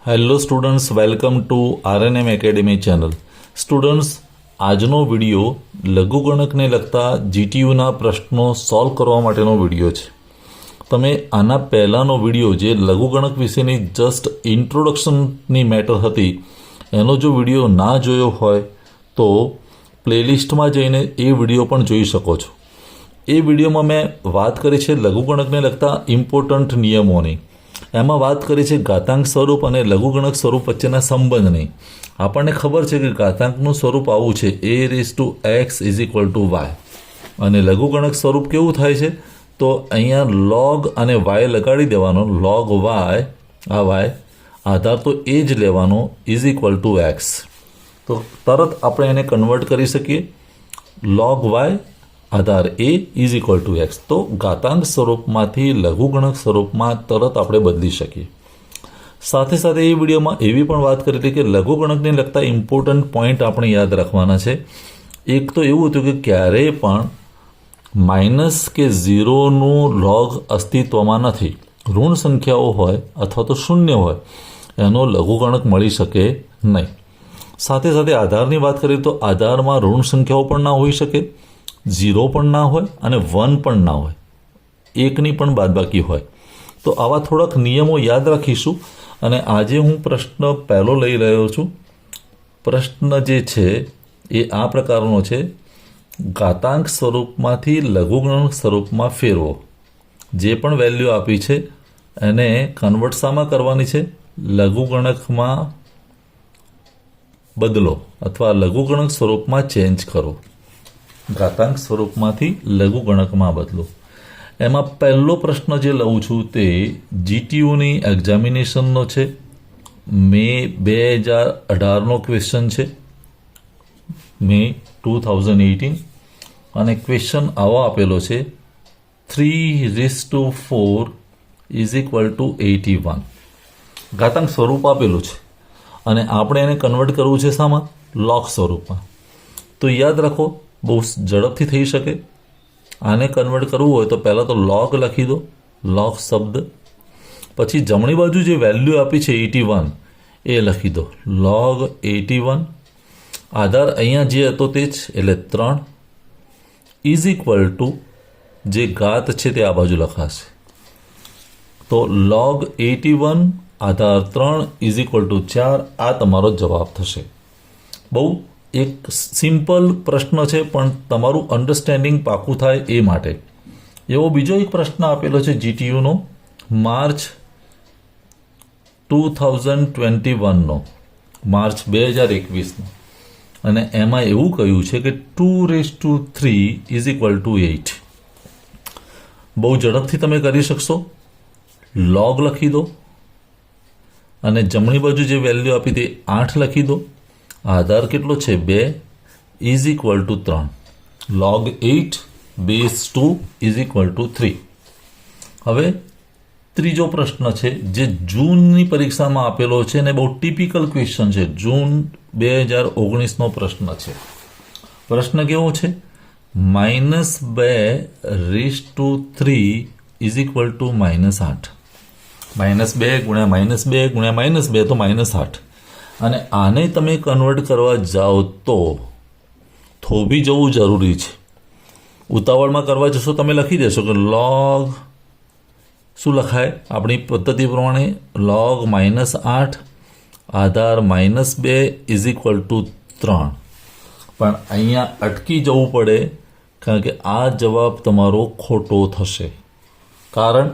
Hello students, welcome to RNM academy channel. Students, આજનો video લઘુગણકને લગતા જીટીયુના પ્રશ્નો સોલ્વ કરવા માટેનો વિડીયો છે. તમે આના પહેલાંનો વિડીયો જે લઘુગણક વિશેની જસ્ટ ઇન્ટ્રોડક્શનની મેટર હતી એનો જો વિડીયો ના જોયો હોય તો પ્લેલિસ્ટમાં જઈને એ વિડીયો પણ જોઈ શકો છો. એ વિડીયોમાં મેં વાત કરી છે લઘુગણકને લગતા ઇમ્પોર્ટન્ટ નિયમોની. એમાં વાત કરી છે ઘાતાંક સ્વરૂપ અને લઘુગણક સ્વરૂપ વચ્ચેના સંબંધની. આપણને ખબર છે કે ઘાતાંકનું સ્વરૂપ આવું છે a⁴x = y અને લઘુગણક સ્વરૂપ કેવું થાય છે તો અહીંયા log અને y લગાડી દેવાનો. log y આ y આધાર તો એ જ લેવાનો = x. તો તરત આપણે એને કન્વર્ટ કરી શકીએ. log y Aadhaar a = x. તો ઘાતાંક સ્વરૂપમાંથી લઘુગણક સ્વરૂપમાં તરત આપણે બદલી શકીએ. સાથે સાથે એ વિડીયોમાં એવી પણ વાત કરી હતી કે લઘુગણકને લગતા ઇમ્પોર્ટન્ટ પોઈન્ટ આપણે યાદ રાખવાના છે. એક તો એવું હતું કે ક્યારેય પણ માઇનસ કે ઝીરોનું લોગ અસ્તિત્વમાં નથી. ઋણ સંખ્યાઓ હોય અથવા તો શૂન્ય હોય એનો લઘુગણક મળી શકે નહીં. સાથે સાથે આધારની વાત કરીએ તો આધારમાં ઋણ સંખ્યાઓ પણ ના હોઈ શકે, 0 પણ ના હોય અને 1 પણ ના હોય, એકની પણ બાદબાકી હોય. તો આવા થોડાક નિયમો યાદ રાખીશું. અને આજે હું પ્રશ્ન પહેલો લઈ રહ્યો છું. પ્રશ્ન જે છે એ આ પ્રકારનો છે: ઘાતાંક સ્વરૂપમાંથી લઘુગણક સ્વરૂપમાં ફેરવો. જે પણ વેલ્યુ આપી છે એને કન્વર્ટ શામાં કરવાની છે? લઘુગણકમાં બદલો અથવા લઘુગણક સ્વરૂપમાં ચેન્જ કરો. ઘાતાંક સ્વરૂપમાંથી લઘુગણકમાં બદલો. એમાં પહેલો પ્રશ્ન જે લઉં છું તે જીટીયુની એક્ઝામિનેશનનો છે. મે 2018નો ક્વેશ્ચન છે, મે 2018. અને ક્વેશ્ચન આવો આપેલો છે 3⁴ = 81. ઘાતાંક સ્વરૂપ આપેલું છે અને આપણે એને કન્વર્ટ કરવું છે શામાં? લોગ સ્વરૂપમાં. તો યાદ રાખો, બહુ ઝડપથી થઈ શકે. આને કન્વર્ટ કરવું હોય તો પહેલાં તો લોગ લખી દો, લોગ શબ્દ. પછી જમણી બાજુ જે વેલ્યુ આપી છે 81 એ લખી દો, log 81. આધાર અહીંયા જે હતો તે જ એટલે 3 = જે ઘાત છે તે આ બાજુ લખાશે. તો log 81 આધાર 3 = 4. આ તમારો જવાબ થશે. બહુ એક સિમ્પલ પ્રશ્ન છે પણ તમારું અન્ડરસ્ટેન્ડિંગ પાકું થાય એ માટે. એવો બીજો એક પ્રશ્ન આપેલો છે જીટીયુનો માર્ચ 2021નો, માર્ચ 2021નો. અને એમાં એવું કહ્યું છે કે 2⁵ = 8. બહુ ઝડપથી તમે કરી શકશો. લોગ લખી દો અને જમણી બાજુ જે વેલ્યુ આપી તે 8 લખી દો. આધાર કેટલો છે? 2 = 3. log 8/2 = 3. હવે ત્રીજો પ્રશ્ન છે જે જૂનની પરીક્ષામાં આપેલો છે અને બહુ ટિપિકલ ક્વેશ્ચન છે. જૂન 2019નો પ્રશ્ન છે. પ્રશ્ન કેવો છે? -2⁵ = -8. -2 × -2 તો -8. અને આને તમે કન્વર્ટ કરવા જાઓ તો થોભી જવું જરૂરી છે. ઉતાવળમાં કરવા જશો તમે લખી દેશો કે log શું લખાય આપણી પદ્ધતિ પ્રમાણે? log -8 આધાર -2 = 3. પણ અહીંયા અટકી જવું પડે કારણ કે આ જવાબ તમારો ખોટો થશે. કારણ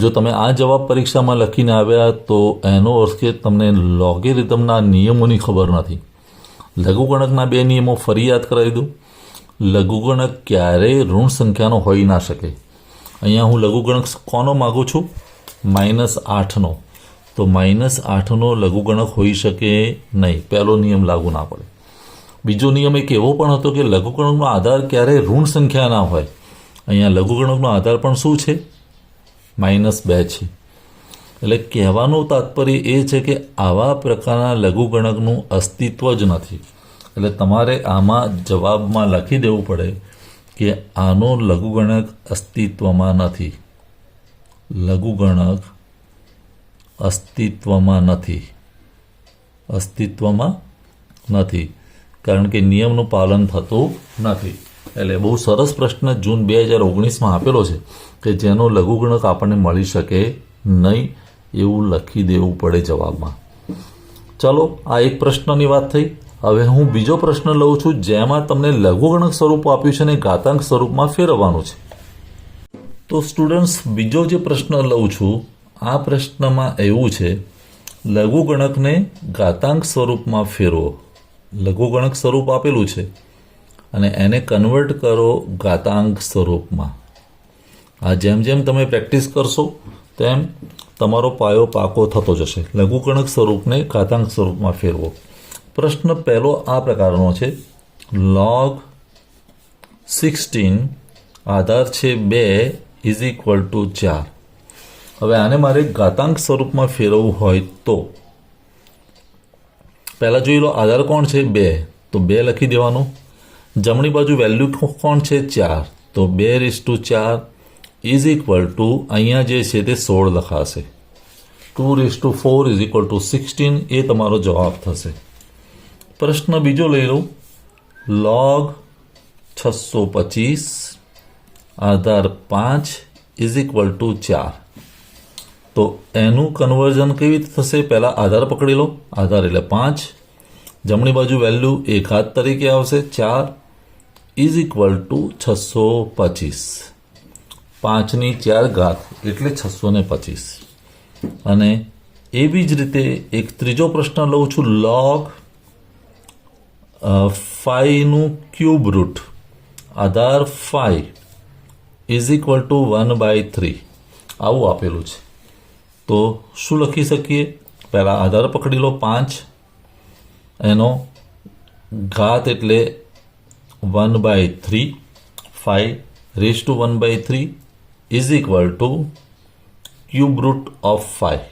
જો તમે આ જવાબ પરીક્ષામાં લખીને આવ્યા તો એનો અર્થ કે તમને લોગેરિધમના નિયમોની ખબર નથી. લઘુગણકના 2 નિયમો ફરી યાદ કરાવી દઉં. લઘુગણક ક્યારેય ઋણ સંખ્યાનો હોઈ ના શકે. અહીંયા હું લઘુગણક કોનો માગું છું? -8નો. તો -8નો લઘુગણક હોઈ શકે નહીં. પહેલો નિયમ લાગુ ના પડે. બીજો નિયમ એક એવો પણ હતો કે લઘુગણકનો આધાર ક્યારેય ઋણ સંખ્યા ના હોય. અહીંયા લઘુગણકનો આધાર પણ શું છે? -2 છે. એટલે કહેવાનું તાત્પર્ય એ છે કે આવા પ્રકારના લઘુગણકનું અસ્તિત્વ જ નથી. એટલે તમારે આમાં જવાબમાં લખી દેવું પડે કે આનો લઘુગણક અસ્તિત્વમાં નથી. લઘુગણક અસ્તિત્વમાં નથી, કારણ કે નિયમનું પાલન થતું નથી. એટલે બહુ સરસ પ્રશ્ન જૂન 2019માં આપેલો છે કે જેનો લઘુગણક આપણને મળી શકે નહીં એવું લખી દેવું પડે જવાબમાં. ચાલો, આ એક પ્રશ્નની વાત થઈ. હવે હું બીજો પ્રશ્ન લઉં છું જેમાં તમને લઘુગણક સ્વરૂપ આપ્યું છે અને ઘાતાંક સ્વરૂપમાં ફેરવવાનું છે. તો સ્ટુડન્ટ્સ, બીજો જે પ્રશ્ન લઉં છું આ પ્રશ્નમાં એવું છે, લઘુગણકને ઘાતાંક સ્વરૂપમાં ફેરવો. લઘુગણક સ્વરૂપ આપેલું છે અને એને કન્વર્ટ કરો ઘાતાંક સ્વરૂપમાં. આ જેમ જેમ તમે પ્રેક્ટિસ કરશો તેમ તમારો પાયો પાકો થતો જશે. લઘુગણક સ્વરૂપને ઘાતાંક સ્વરૂપમાં ફેરવો. પ્રશ્ન પહેલો આ પ્રકારનો છે, log 16 આધાર છે 2 ઇઝ ઇક્વલ ટુ 4. હવે આને મારે ઘાતાંક સ્વરૂપમાં ફેરવવું હોય તો પહેલાં જોઈ લો, આધાર કોણ છે 2, તો 2 લખી દેવાનું. જમણી બાજુ વેલ્યુ કોણ છે 4, તો 2/4 ઇઝ ઇક્વલ ટુ અહીંયા જે છે તે 16 લખાશે. 2/4 ઇઝ ઇક્વલ ટુ 16 એ તમારો જવાબ થશે. પ્રશ્ન બીજો લઈ લઉં, log 625 Aadhaar 5 is equal two 4. તો એનું કન્વર્ઝન કેવી રીતે થશે? પહેલાં આધાર પકડી લો, આધાર એટલે 5, જમણી બાજુ વેલ્યુ એ ઘાત તરીકે આવશે 4 ઇઝ ઇક્વલ ટુ 625. 5ની 4 ઘાત એટલે 625. અને એવી જ રીતે એક ત્રીજો પ્રશ્ન લઉં છું, log 5નું ક્યુબ રૂટ આધાર 5 ઇઝ ઇક્વલ ટુ 1/3 આવું આપેલું છે. તો શું લખી શકીએ? પહેલાં આધાર પકડી લો 5, એનો ઘાત એટલે 1/3, 5/1/3 is equal two cube root of 5.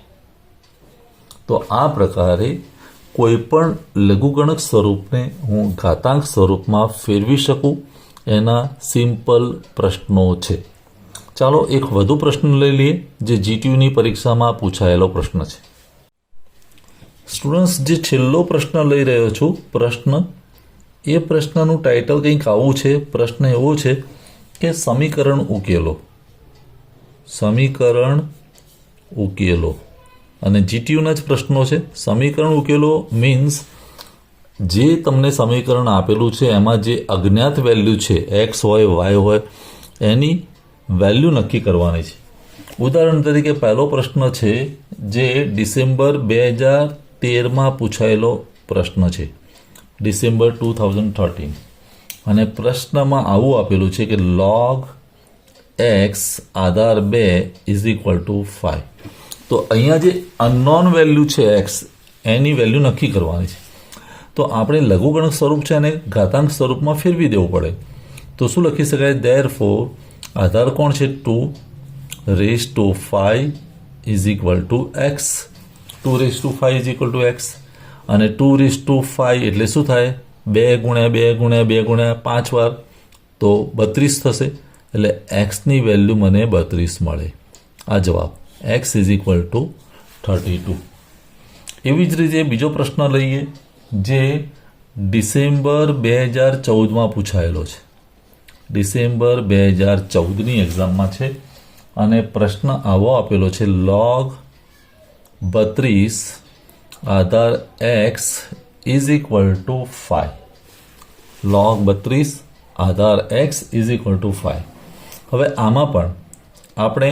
તો આ પ્રકારે કોઈ પણ લઘુગણક સ્વરૂપને હું ઘાતાંક સ્વરૂપમાં ફેરવી શકું એના સિમ્પલ પ્રશ્નો છે. ચાલો, એક વધુ પ્રશ્ન લઈ લઈએ જે જીટીયુની પરીક્ષામાં પૂછાયેલો પ્રશ્ન છે. સ્ટુડન્ટ્સ, જે છેલ્લો પ્રશ્ન લઈ રહ્યો છું, એ પ્રશ્નનું ટાઇટલ કંઈક આવું છે. પ્રશ્ન એવો છે કે સમીકરણ ઉકેલો. અને જીટીયુના જ પ્રશ્નો છે. સમીકરણ ઉકેલો મીન્સ જે તમને સમીકરણ આપેલું છે એમાં જે અજ્ઞાત વેલ્યુ છે, એક્સ હોય વાય હોય, એની વેલ્યુ નક્કી કરવાની છે. ઉદાહરણ તરીકે પહેલો પ્રશ્ન છે જે ડિસેમ્બર 2013માં પૂછાયેલો પ્રશ્ન છે, ડિસેમ્બર 2013. અને પ્રશ્નમાં આવું આપેલું છે કે log x આધાર 2 ઇઝ ઇક્વલ ટુ 5. તો અહીંયા જે અનનોન વેલ્યુ છે એક્સ, એની વેલ્યુ નક્કી કરવાની છે. તો આપણે લઘુગણક સ્વરૂપ છે અને ઘાતાંક સ્વરૂપમાં ફેરવી દેવું પડે. તો શું લખી શકાય? therefore આધાર કોણ છે 2/5 is equal to x. 2/5 is equal to x. અને 2/5 એટલે શું થાય? 2 ગુણ્યા 2 ગુણ્યા 2 ગુણ્યા 5 વાર, તો 32 થશે. એટલે એક્સની વેલ્યુ મને 32 મળે. આ જવાબ એક્સ ઇઝ ઇક્વલ ટુ 32. એવી જ રીતે બીજો પ્રશ્ન લઈએ જે ડિસેમ્બર 2014માં પૂછાયેલો છે. ડિસેમ્બર 2014ની એક્ઝામમાં છે અને પ્રશ્ન આવો આપેલો છે, log 32 Aadhaar x is equal two 5. log 32 Aadhaar x is equal two 5. હવે આમાં પણ આપણે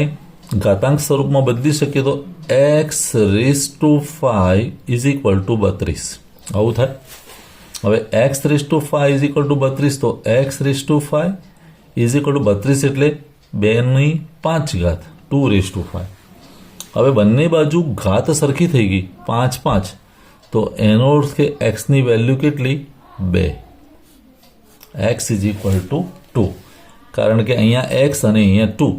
ઘાતાંક સ્વરૂપમાં બદલી શકીએ તો x⁵ ઇઝ ઇક્વલ ટુ 32 આવું થાય. હવે x⁵ ઇઝ ઇક્વલ ટુ 32, તો x⁵ ઇઝ ઇક્વલ ટુ 32 એટલે 2ની 5 ઘાત 2/5. હવે બંને બાજુ ઘાત સરખી થઈ ગઈ 5 5, તો એનો અર્થ કે એક્સની વેલ્યુ કેટલી? 2. x ઇઝ ઇક્વલ ટુ 2, કારણ કે અહીંયા એક્સ અને અહીંયા 2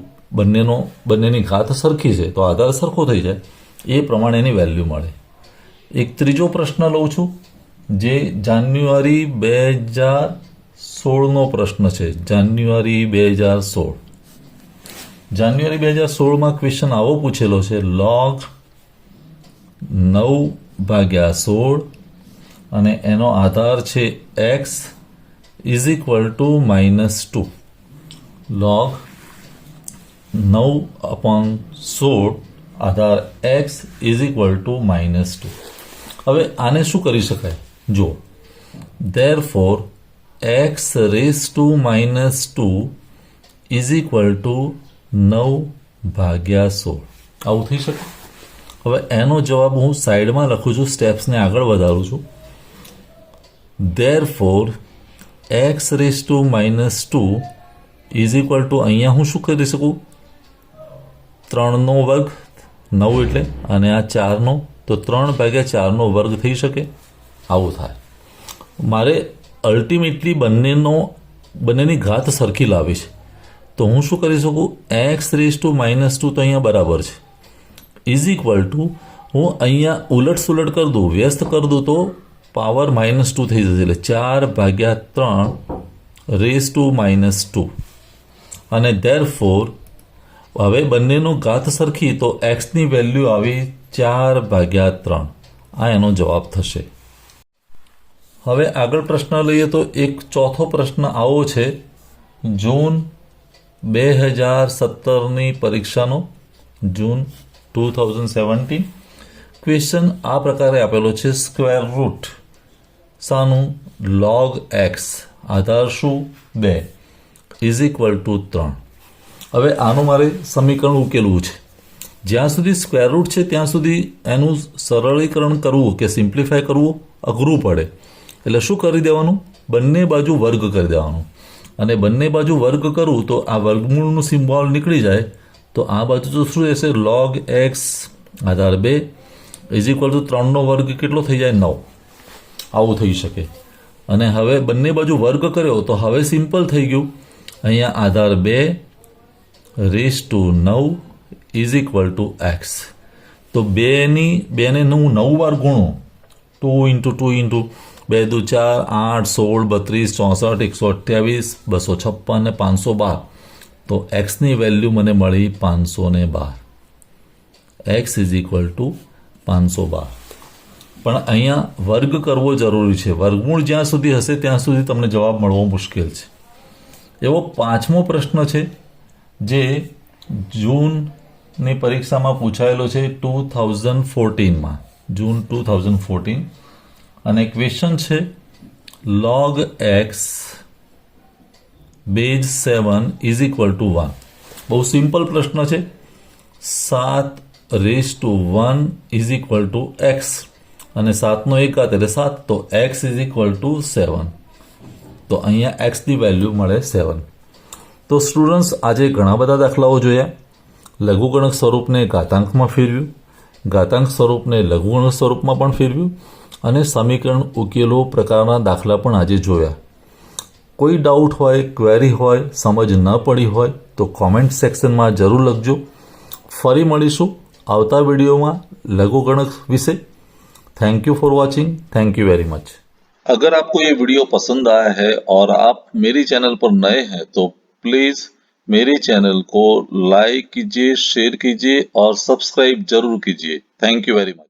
બંનેની ઘાત સરખી છે, તો આધાર સરખો થઈ જાય. એ પ્રમાણે એની વેલ્યુ મળે. એક ત્રીજો પ્રશ્ન લઉં છું જે જાન્યુઆરી 2016નો પ્રશ્ન છે. જાન્યુઆરી 2016. 2016માં ક્વેશ્ચન આવો પૂછેલો છે, log 9/16 અને એનો આધાર છે x is equal two -2 log 9/16 Aadhaar x is equal two -2. હવે આને શું કરી શકાય? જો therefore x raised to -2 is equal two 9/16 આવું થઈ શકે. હવે એનો જવાબ હું સાઈડમાં લખું છું, સ્ટેપ્સને આગળ વધારું છું. therefore x raised to -2 is equal two અહીંયા હું શું કરી શકું? 3નો વર્ગ, 9 એટલે, અને આ 4નો, તો 3/4નો વર્ગ થઈ શકે. આવું થાય. મારે અલ્ટિમેટલી બંનેની ઘાત સરખી લાવી છે, તો હું શું કરી શકું? x રેઝ ટુ -2 તો અહીંયા બરાબર છે, ઇઝ ઇક્વલ ટુ હું અહીંયા ઉલટ સુલટ કરી દઉં, વ્યસ્ત કરી દઉં, તો પાવર -2 થઈ જશે, એટલે 4/3 રેઝ ટુ -2. અને therefore હવે બંનેનું ઘાત સરખી, તો એક્સની વેલ્યુ આવી 4/3. આ એનો જવાબ થશે. હવે આગળ પ્રશ્ન લઈએ તો એક ચોથો પ્રશ્ન આવો છે, જૂન 2017ની પરીક્ષાનો, જૂન 2017. ક્વેશ્ચન આ પ્રકારે આપેલો છે, સ્ક્વેર રૂટ શાનું? log x આધાર શું? 2 ઇઝ ઇક્વલ ટુ 3. હવે આનું મારે સમીકરણ ઉકેલવું છે. જ્યાં સુધી સ્ક્વેર રૂટ છે ત્યાં સુધી એનું સરળીકરણ કરવું કે સિમ્પ્લિફાય કરવું અઘરું પડે. એટલે શું કરી દેવાનું? બંને બાજુ વર્ગ કરી દેવાનું. અને બંને બાજુ વર્ગ કરું તો આ વર્ગમૂળનું સિમ્બોલ નીકળી જાય, તો આ બાજુ તો શું રહેશે? log x આધાર 2 ઇઝ ઇક્વલ ટુ 3નો વર્ગ કેટલો થઈ જાય? 9. આવું થઈ શકે. અને હવે બંને બાજુ વર્ગ કર્યો તો હવે સિમ્પલ થઈ ગયું. અહીંયા આધાર 2 raise to 9 is equal to x. તો 2ને હું 9 વાર ગુણું, 2 × 2 × 2 × 4 8 16 32 64 128 256 ને 512. તો એક્સની વેલ્યુ મને મળી 512. X is equal two 512. પણ અહીંયા વર્ગ કરવો જરૂરી છે. વર્ગમૂળ જ્યાં સુધી હશે ત્યાં સુધી તમને જવાબ મળવો મુશ્કેલ છે. એવો પાંચમો પ્રશ્ન છે જે જૂનની પરીક્ષામાં પૂછાયેલો છે, 2014માં, જૂન 2014. અને ક્વેશ્ચન છે log x base 7 is equal to 1. બહુ સિમ્પલ પ્રશ્ન છે. 7 raise to 1 is equal to x, અને 7નો એકાત એટલે 7, તો એક્સ ઇઝ ઇક્વલ ટુ 7. તો અહીંયા એક્સની વેલ્યુ મળે 7. તો સ્ટુડન્ટ્સ, આજે ઘણા બધા દાખલાઓ જોયા. લઘુગણક સ્વરૂપને ઘાતાંકમાં ફેરવ્યું, ઘાતાંક સ્વરૂપને લઘુગણક સ્વરૂપમાં પણ ફેરવ્યું, અને સમીકરણ ઉકેલો પ્રકારના દાખલા પણ આજે જોયા. કોઈ ડાઉટ હોય, ક્વેરી હોય, સમજ ન પડી હોય તો કોમેન્ટ સેક્શનમાં જરૂર લખજો. ફરી મળીશું આવતા વિડીયોમાં લઘુગણક વિશે. Thank you for watching. Thank you very much. अगर आपको ये वीडियो पसंद आया है और आप मेरी चैनल पर नए हैं तो प्लीज मेरे चैनल को लाइक कीजिए, शेयर कीजिए और सब्सक्राइब जरूर कीजिए. Thank you very much.